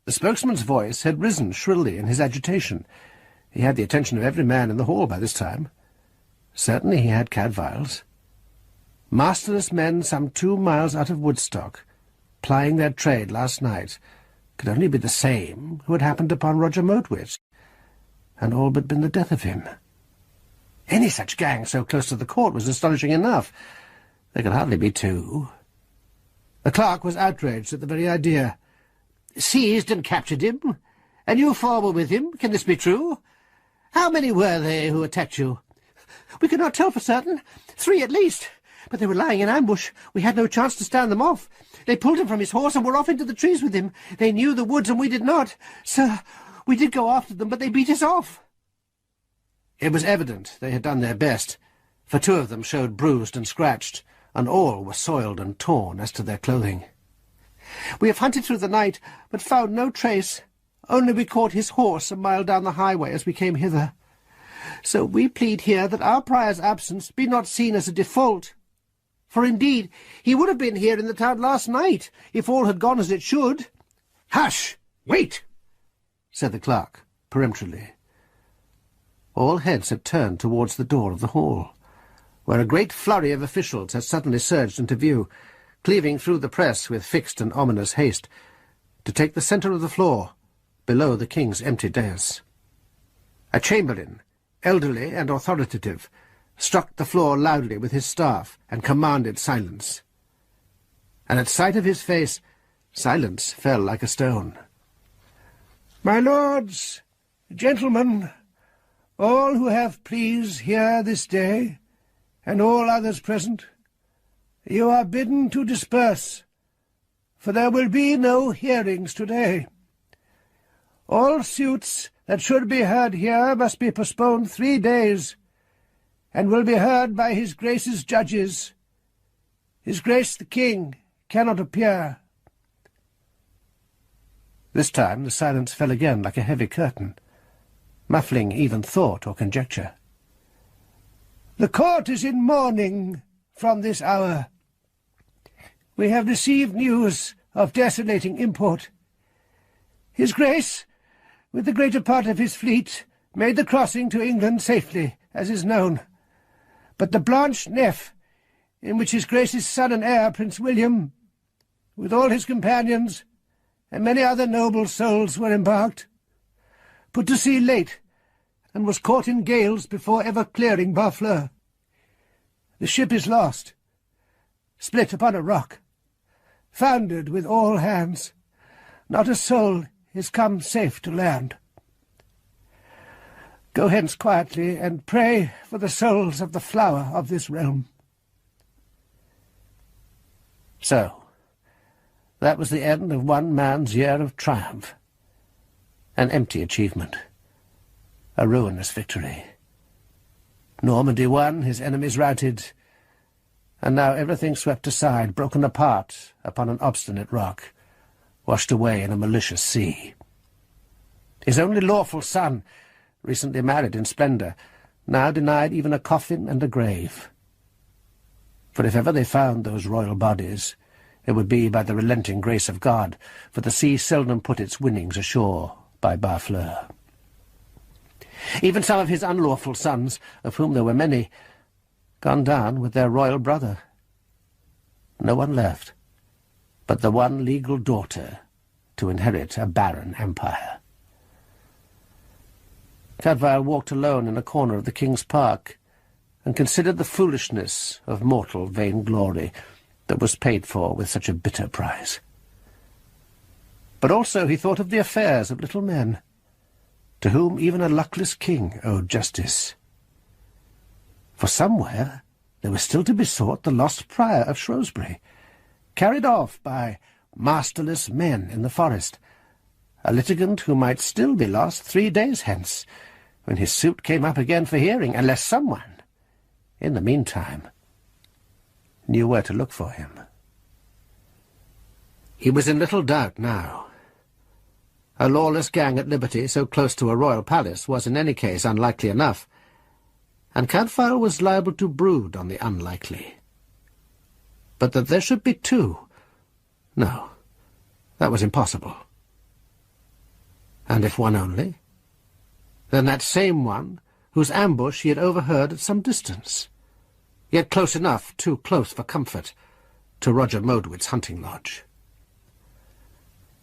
The spokesman's voice had risen shrilly in his agitation. He had the attention of every man in the hall by this time. Certainly he had Cadfael's. Masterless men some 2 miles out of Woodstock, plying their trade last night, could only be the same who had happened upon Roger Modwit, and all but been the death of him. Any such gang so close to the court was astonishing enough. There could hardly be 2. The clerk was outraged at the very idea. "Seized and captured him? And you 4 were with him? Can this be true? How many were they who attacked you?" "We could not tell for certain. 3 at least. But they were lying in ambush. We had no chance to stand them off. They pulled him from his horse and were off into the trees with him. They knew the woods and we did not. Sir, we did go after them, but they beat us off." It was evident they had done their best, for 2 of them showed bruised and scratched, and all were soiled and torn as to their clothing. "We have hunted through the night, but found no trace. Only we caught his horse a mile down the highway as we came hither. So we plead here that our prior's absence be not seen as a default. For indeed, he would have been here in the town last night, if all had gone as it should." "Hush! Wait!" said the clerk, peremptorily. All heads had turned towards the door of the hall, where a great flurry of officials had suddenly surged into view, cleaving through the press with fixed and ominous haste, to take the centre of the floor, below the king's empty dais. A chamberlain, elderly and authoritative, struck the floor loudly with his staff and commanded silence. And at sight of his face, silence fell like a stone. "My lords, gentlemen, all who have pleas here this day, and all others present, you are bidden to disperse, for there will be no hearings today. All suits that should be heard here must be postponed 3 days, and will be heard by His Grace's judges. His Grace the King cannot appear." This time the silence fell again like a heavy curtain, muffling even thought or conjecture. "The court is in mourning from this hour. We have received news of desolating import. His Grace, with the greater part of his fleet, made the crossing to England safely, as is known. But the Blanche Nef, in which His Grace's son and heir, Prince William, with all his companions, and many other noble souls were embarked, put to sea late, and was caught in gales before ever clearing Barfleur. The ship is lost, split upon a rock, foundered with all hands. Not a soul is come safe to land. Go hence quietly, and pray for the souls of the flower of this realm." So, that was the end of one man's year of triumph. An empty achievement. A ruinous victory. Normandy won, his enemies routed, and now everything swept aside, broken apart upon an obstinate rock, washed away in a malicious sea. His only lawful son, recently married in splendour, now denied even a coffin and a grave. For if ever they found those royal bodies, it would be by the relenting grace of God, for the sea seldom put its winnings ashore by Barfleur. Even some of his unlawful sons, of whom there were many, gone down with their royal brother. No one left but the one legal daughter to inherit a barren empire. Cadfael walked alone in a corner of the King's Park, and considered the foolishness of mortal vainglory that was paid for with such a bitter price. But also he thought of the affairs of little men, to whom even a luckless king owed justice. For somewhere there was still to be sought the lost prior of Shrewsbury, carried off by masterless men in the forest, a litigant who might still be lost 3 days hence, when his suit came up again for hearing, unless someone, in the meantime, knew where to look for him. He was in little doubt now. A lawless gang at liberty so close to a royal palace was in any case unlikely enough, and Cadfael was liable to brood on the unlikely. But that there should be 2, no, that was impossible. And if one only, then that same one whose ambush he had overheard at some distance, yet close enough, too close for comfort, to Roger Modewit's hunting lodge.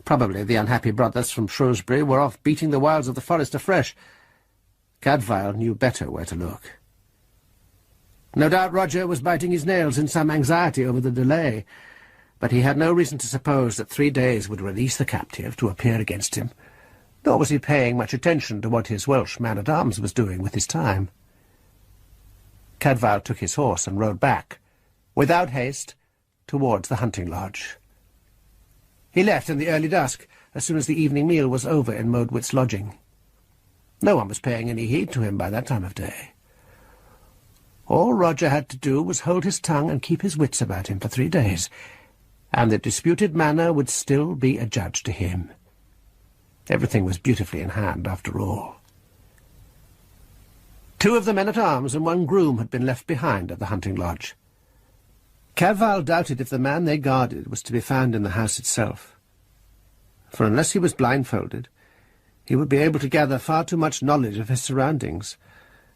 Probably the unhappy brothers from Shrewsbury were off beating the wilds of the forest afresh. Cadfael knew better where to look. No doubt Roger was biting his nails in some anxiety over the delay, but he had no reason to suppose that 3 days would release the captive to appear against him, nor was he paying much attention to what his Welsh man-at-arms was doing with his time. Cadfael took his horse and rode back, without haste, towards the hunting lodge. He left in the early dusk, as soon as the evening meal was over in Modwit's lodging. No one was paying any heed to him by that time of day. All Roger had to do was hold his tongue and keep his wits about him for 3 days, and the disputed manor would still be adjudged to him. Everything was beautifully in hand, after all. 2 of the men-at-arms and 1 groom had been left behind at the hunting lodge. Cadfael doubted if the man they guarded was to be found in the house itself, for unless he was blindfolded, he would be able to gather far too much knowledge of his surroundings,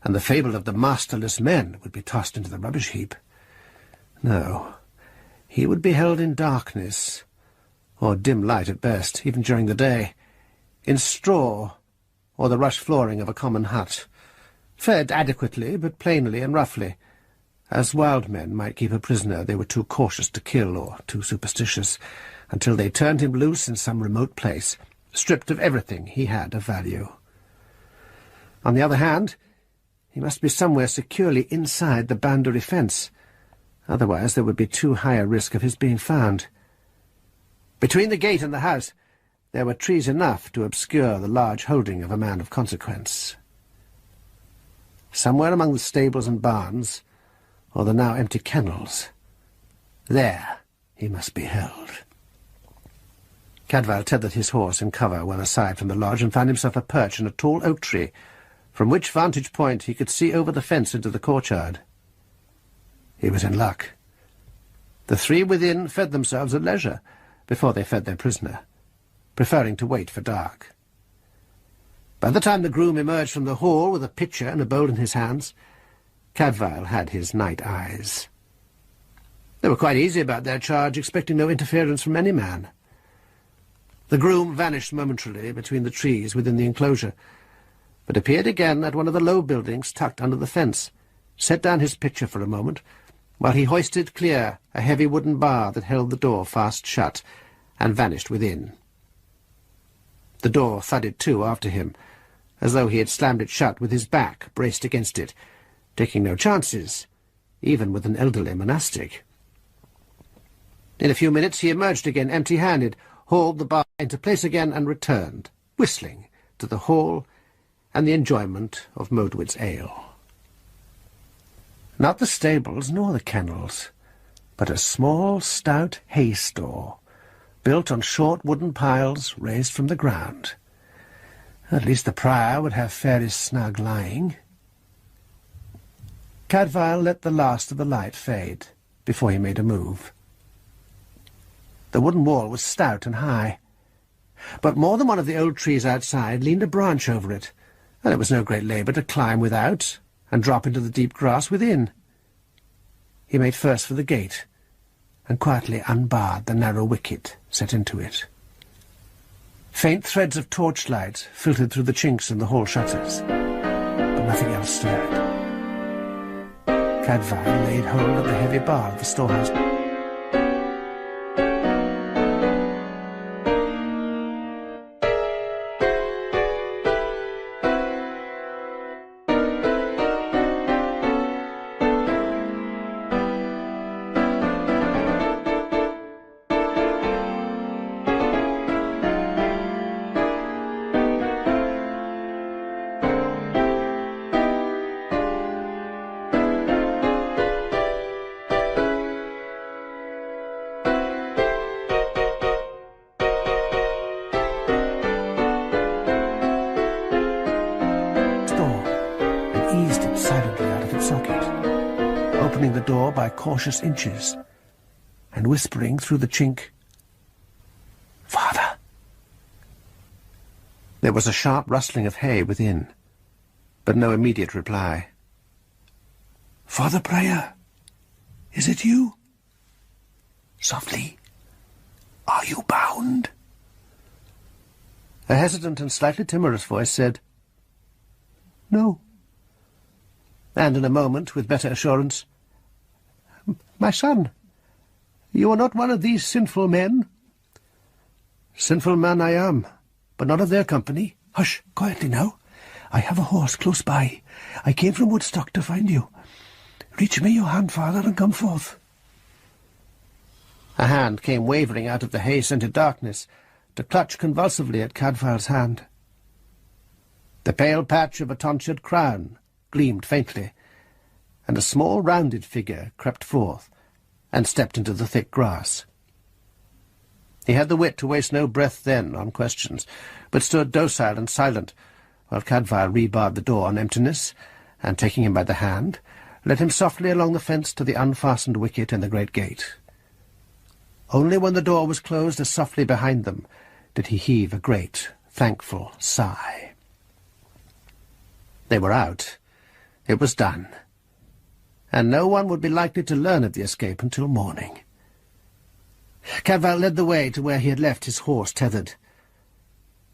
and the fable of the masterless men would be tossed into the rubbish heap. No, he would be held in darkness, or dim light at best, even during the day, in straw or the rush flooring of a common hut, fed adequately but plainly and roughly, as wild men might keep a prisoner they were too cautious to kill or too superstitious, until they turned him loose in some remote place, stripped of everything he had of value. On the other hand, he must be somewhere securely inside the boundary fence, otherwise there would be too high a risk of his being found. Between the gate and the house there were trees enough to obscure the large holding of a man of consequence. Somewhere among the stables and barns, or the now empty kennels, there he must be held. Cadfael tethered his horse in cover well aside from the lodge and found himself a perch in a tall oak tree, from which vantage point he could see over the fence into the courtyard. He was in luck. The 3 within fed themselves at leisure before they fed their prisoner, preferring to wait for dark. By the time the groom emerged from the hall with a pitcher and a bowl in his hands, Cadfael had his night eyes. They were quite easy about their charge, expecting no interference from any man. The groom vanished momentarily between the trees within the enclosure, but appeared again at one of the low buildings tucked under the fence, set down his pitcher for a moment, while he hoisted clear a heavy wooden bar that held the door fast shut, and vanished within. The door thudded to after him, as though he had slammed it shut with his back braced against it, taking no chances, even with an elderly monastic. In a few minutes he emerged again empty-handed, hauled the bar into place again, and returned, whistling, to the hall and the enjoyment of Modwit's ale. Not the stables nor the kennels, but a small, stout hay-store, built on short wooden piles raised from the ground. At least the prior would have fairly snug lying. Cadfael let the last of the light fade before he made a move. The wooden wall was stout and high, but more than one of the old trees outside leaned a branch over it, and it was no great labour to climb without and drop into the deep grass within. He made first for the gate, and quietly unbarred the narrow wicket set into it. Faint threads of torchlight filtered through the chinks in the hall shutters, but nothing else stirred. Cadfael laid hold of the heavy bar of the storehouse. The door by cautious inches, and whispering through the chink, "Father!" There was a sharp rustling of hay within, but no immediate reply. "Father Prior, is it you?" "Softly. Are you bound?" A hesitant and slightly timorous voice said, "No." And in a moment, with better assurance, "My son, you are not one of these sinful men?" "Sinful man I am, but not of their company. Hush, quietly now. I have a horse close by. I came from Woodstock to find you. Reach me your hand, father, and come forth. A hand came wavering out of the hay-scented darkness to clutch convulsively at Cadfael's hand. The pale patch of a tonsured crown gleamed faintly, and a small rounded figure crept forth and stepped into the thick grass. He had the wit to waste no breath then on questions, but stood docile and silent, while Cadfael rebarred the door on emptiness, and, taking him by the hand, led him softly along the fence to the unfastened wicket in the great gate. Only when the door was closed as softly behind them did he heave a great, thankful sigh. They were out. It was done. And no one would be likely to learn of the escape until morning. Cadfael led the way to where he had left his horse tethered.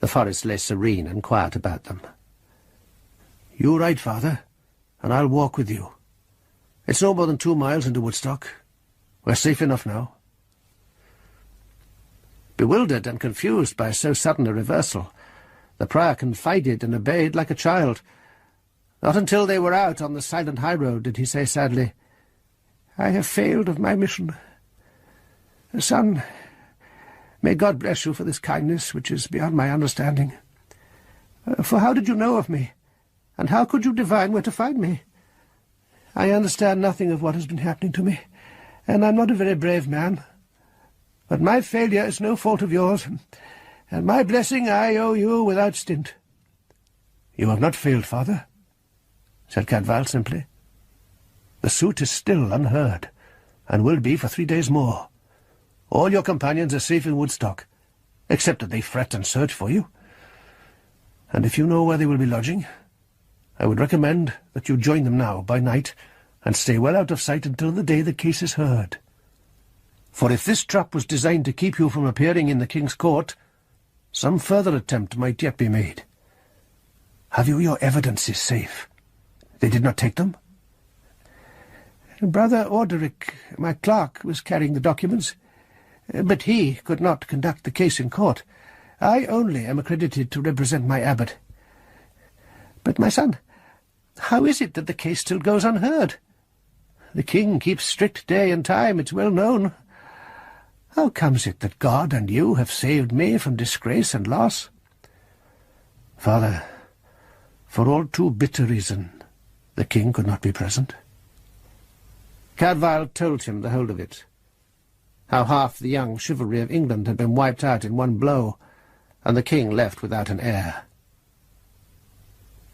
The forest lay serene and quiet about them. "You ride, father, and I'll walk with you. It's no more than 2 miles into Woodstock. We're safe enough now." Bewildered and confused by so sudden a reversal, the prior confided and obeyed like a child. Not until they were out on the silent highroad did he say sadly, "I have failed of my mission. Son, may God bless you for this kindness, which is beyond my understanding. For how did you know of me, and how could you divine where to find me? I understand nothing of what has been happening to me, and I'm not a very brave man. But my failure is no fault of yours, and my blessing I owe you without stint." "You have not failed, father," said Cadfael simply. "The suit is still unheard, and will be for 3 days more. All your companions are safe in Woodstock, except that they fret and search for you. And if you know where they will be lodging, I would recommend that you join them now by night, and stay well out of sight until the day the case is heard. For if this trap was designed to keep you from appearing in the King's court, some further attempt might yet be made. Have you your evidences safe? They did not take them?" "Brother Orderic, my clerk, was carrying the documents, but he could not conduct the case in court. I only am accredited to represent my abbot. But, my son, how is it that the case still goes unheard? The king keeps strict day and time, it's well known. How comes it that God and you have saved me from disgrace and loss?" "Father, for all too bitter reason, the king could not be present." Cadfael told him the whole of it, how half the young chivalry of England had been wiped out in one blow, and the king left without an heir.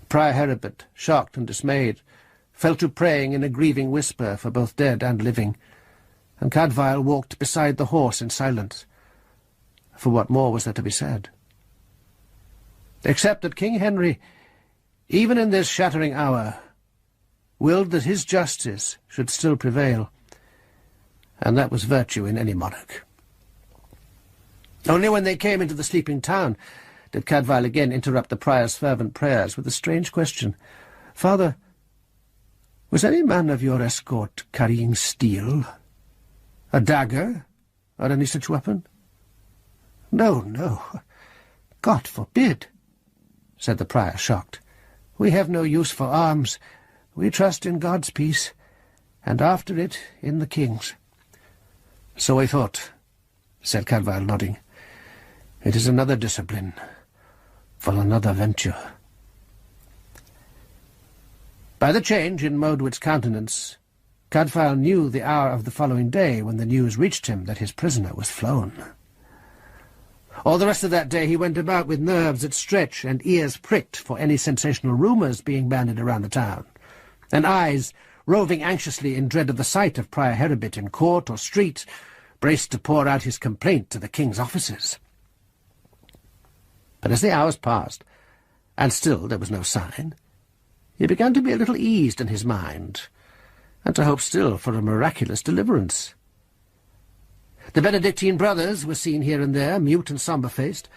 Prior Heribert, shocked and dismayed, fell to praying in a grieving whisper for both dead and living, and Cadfael walked beside the horse in silence, for what more was there to be said? Except that King Henry, even in this shattering hour, willed that his justice should still prevail, and that was virtue in any monarch. Only when they came into the sleeping town did Cadfael again interrupt the prior's fervent prayers with a strange question. "Father, was any man of your escort carrying steel? A dagger, or any such weapon?" "No, no. God forbid," said the prior, shocked. "We have no use for arms. We trust in God's peace, and after it in the king's." "So I thought," said Cadfael, nodding. "It is another discipline, for another venture." By the change in Modewit's countenance, Cadfael knew the hour of the following day when the news reached him that his prisoner was flown. All the rest of that day he went about with nerves at stretch and ears pricked for any sensational rumours being bandied around the town, and eyes roving anxiously in dread of the sight of Prior Heribert in court or street, braced to pour out his complaint to the king's officers. But as the hours passed, and still there was no sign, he began to be a little eased in his mind, and to hope still for a miraculous deliverance. The Benedictine brothers were seen here and there, mute and sombre-faced.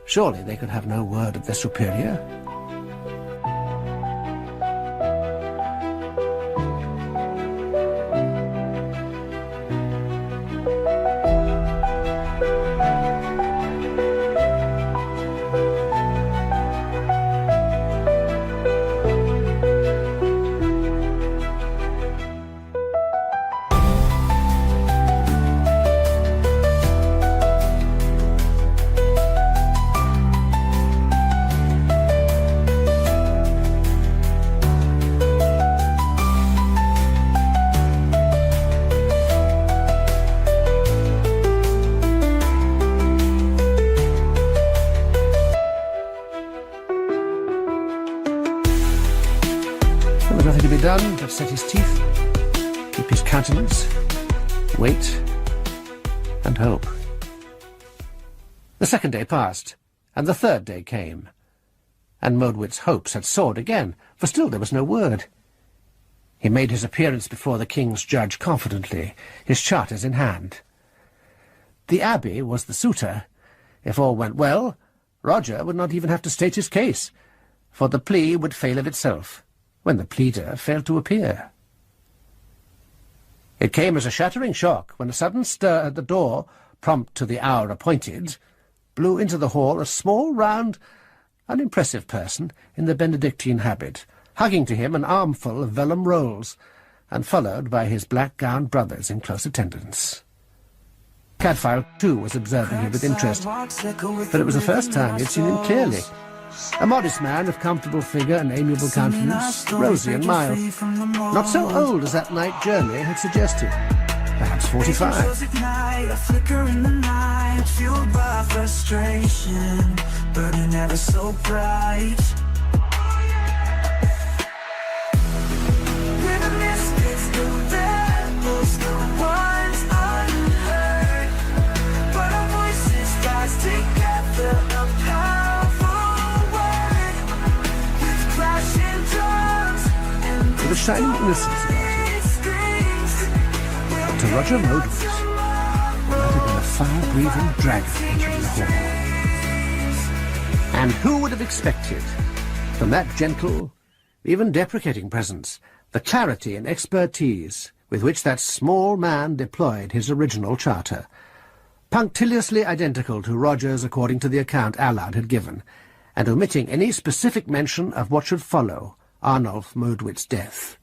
Surely they could have no word of their superior. set his teeth, keep his countenance, wait, and hope. The second day passed, and the third day came, and Modwit's hopes had soared again, for still there was no word. He made his appearance before the king's judge confidently, his charters in hand. The abbey was the suitor. If all went well, Roger would not even have to state his case, for the plea would fail of itself, when the pleader failed to appear. It came as a shattering shock when a sudden stir at the door, prompt to the hour appointed, blew into the hall a small, round, unimpressive person in the Benedictine habit, hugging to him an armful of vellum rolls, and followed by his black-gowned brothers in close attendance. Cadfael, too, was observing him with interest, but it was the first time he had seen him clearly. A modest man of comfortable figure and amiable countenance, rosy and mild, not so old as that night journey had suggested, perhaps 45. A flicker in the night, fueled by frustration, burning ever so bright. We're the misfits, the rebels, the ones unheard, but our voices rise together, a powerful word, with clashing drums and With a shining innocence about him. To Roger Modwit, there might have been a fire-breathing dragon entering the hall. And who would have expected, from that gentle, even deprecating presence, the clarity and expertise with which that small man deployed his original charter, punctiliously identical to Roger's according to the account Allard had given, and omitting any specific mention of what should follow Arnulf Modwit's death.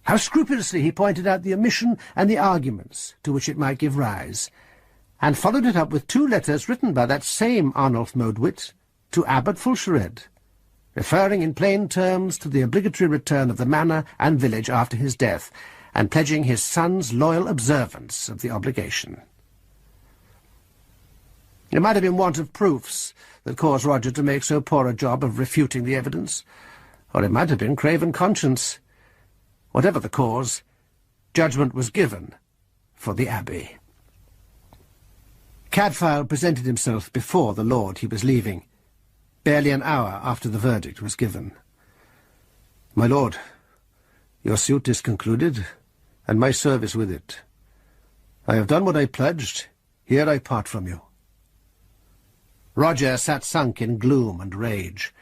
How scrupulously he pointed out the omission and the arguments to which it might give rise, and followed it up with 2 letters written by that same Arnulf Modwit to Abbot Fulchered, referring in plain terms to the obligatory return of the manor and village after his death, and pledging his son's loyal observance of the obligation. It might have been want of proofs that caused Roger to make so poor a job of refuting the evidence, or it might have been craven conscience. Whatever the cause, judgment was given for the abbey. Cadfael presented himself before the lord he was leaving, barely an hour after the verdict was given. "My lord, your suit is concluded, and my service with it. I have done what I pledged. Here I part from you." Roger sat sunk in gloom and rage,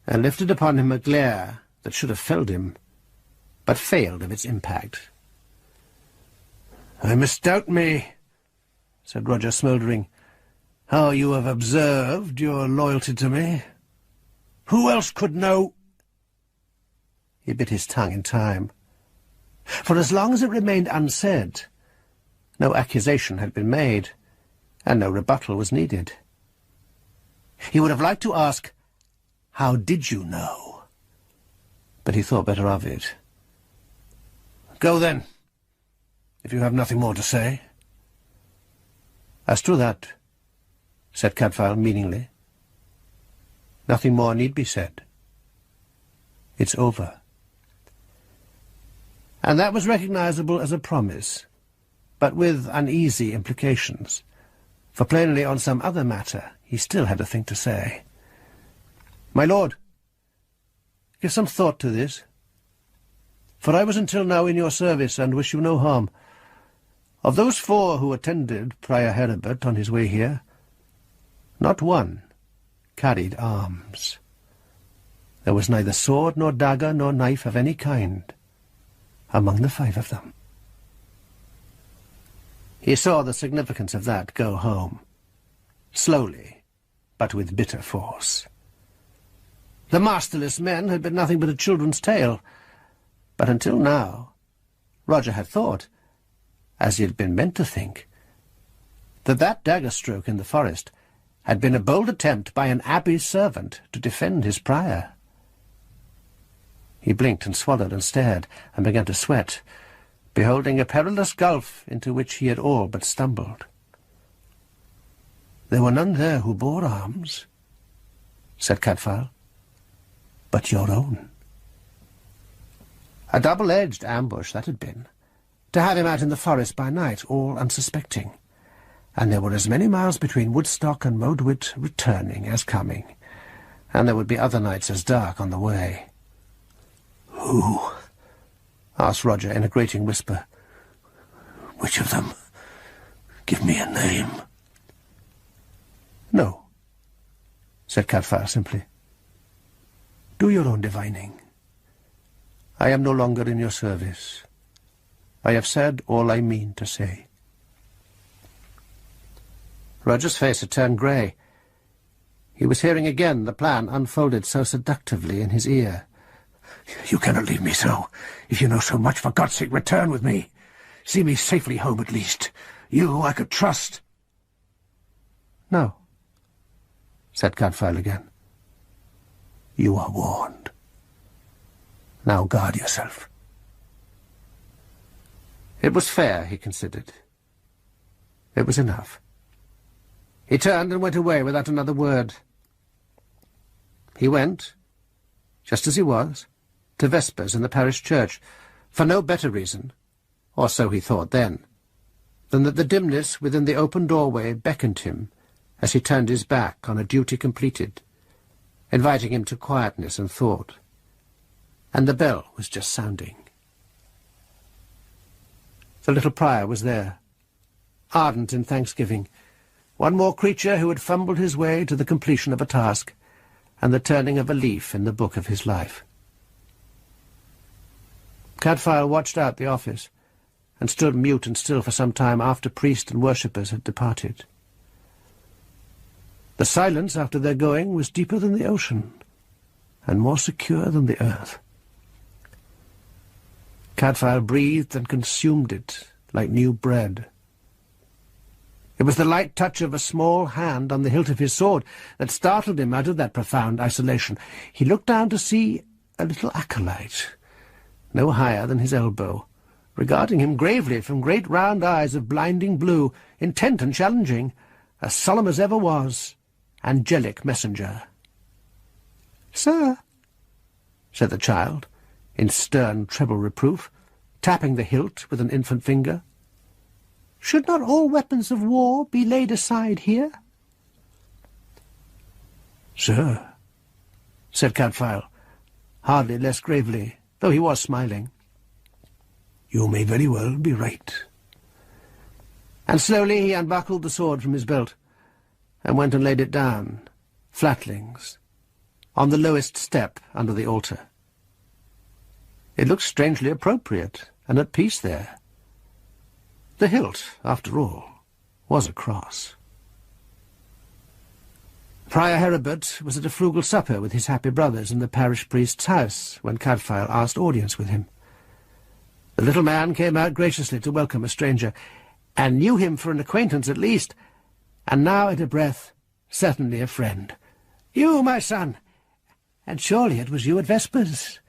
and lifted upon him a glare that should have felled him, but failed of its impact. "I misdoubt me," said Roger, smouldering, "how you have observed your loyalty to me. Who else could know—" He bit his tongue in time, for as long as it remained unsaid, no accusation had been made, and no rebuttal was needed. He would have liked to ask, "How did you know?" but he thought better of it. "Go, then, if you have nothing more to say." "As to that," said Cadfael meaningly, "nothing more need be said. It's over." And that was recognizable as a promise, but with uneasy implications, for plainly on some other matter he still had a thing to say. "My lord, give some thought to this, for I was until now in your service, and wish you no harm. Of those 4 who attended Prior Herbert on his way here, not one carried arms. There was neither sword nor dagger nor knife of any kind among the 5 of them." He saw the significance of that go home, slowly, but with bitter force. The masterless men had been nothing but a children's tale, but until now Roger had thought, as he had been meant to think, that dagger-stroke in the forest had been a bold attempt by an abbey servant to defend his prior. He blinked and swallowed and stared, and began to sweat, beholding a perilous gulf into which he had all but stumbled. "There were none there who bore arms," said Cadfael, "but your own." A double-edged ambush that had been, to have him out in the forest by night, all unsuspecting. And there were as many miles between Woodstock and Moldwit returning as coming, and there would be other nights as dark on the way. "Who?" asked Roger in a grating whisper. "Which of them? Give me a name." "No," said Cadfae simply. "Do your own divining. I am no longer in your service. I have said all I mean to say." Roger's face had turned grey. He was hearing again the plan unfolded so seductively in his ear. "You cannot leave me so. If you know so much, for God's sake, return with me. See me safely home at least. You I could trust." "No," said Cadfael again. "You are warned. Now guard yourself." It was fair, he considered. It was enough. He turned and went away without another word. He went, just as he was, to vespers in the parish church, for no better reason, or so he thought then, than that the dimness within the open doorway beckoned him as he turned his back on a duty completed, inviting him to quietness and thought. And the bell was just sounding. The little prior was there, ardent in thanksgiving, one more creature who had fumbled his way to the completion of a task and the turning of a leaf in the book of his life. Cadfael watched out the office and stood mute and still for some time after priest and worshippers had departed. The silence after their going was deeper than the ocean and more secure than the earth. Cadfael breathed and consumed it like new bread. It was the light touch of a small hand on the hilt of his sword that startled him out of that profound isolation. He looked down to see a little acolyte, no higher than his elbow, regarding him gravely from great round eyes of blinding blue, intent and challenging, as solemn as ever was, angelic messenger. "Sir," said the child, in stern treble reproof, tapping the hilt with an infant finger, "should not all weapons of war be laid aside here?" "Sir," said Cadfael, hardly less gravely, though he was smiling, "you may very well be right." And slowly he unbuckled the sword from his belt and went and laid it down, flatlings, on the lowest step under the altar. It looked strangely appropriate and at peace there. The hilt, after all, was a cross. Prior Heribert was at a frugal supper with his happy brothers in the parish priest's house when Cadfael asked audience with him. The little man came out graciously to welcome a stranger, and knew him for an acquaintance at least, and now at a breath, certainly a friend. "You, my son! And surely it was you at vespers.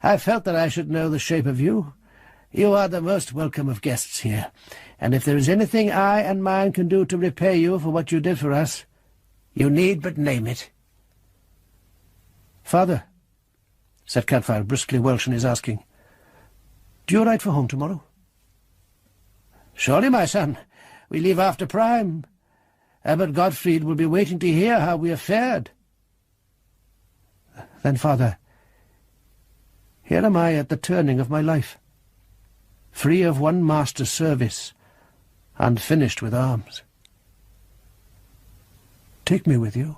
I felt that I should know the shape of you. You are the most welcome of guests here, and if there is anything I and mine can do to repay you for what you did for us, you need but name it." "Father," said Cadfael, briskly Welsh in his asking, "do you ride for home tomorrow?" "Surely, my son. We leave after prime. Abbot Godfried will be waiting to hear how we have fared." "Then, father, here am I at the turning of my life, free of one master's service, unfinished with arms. Take me with you."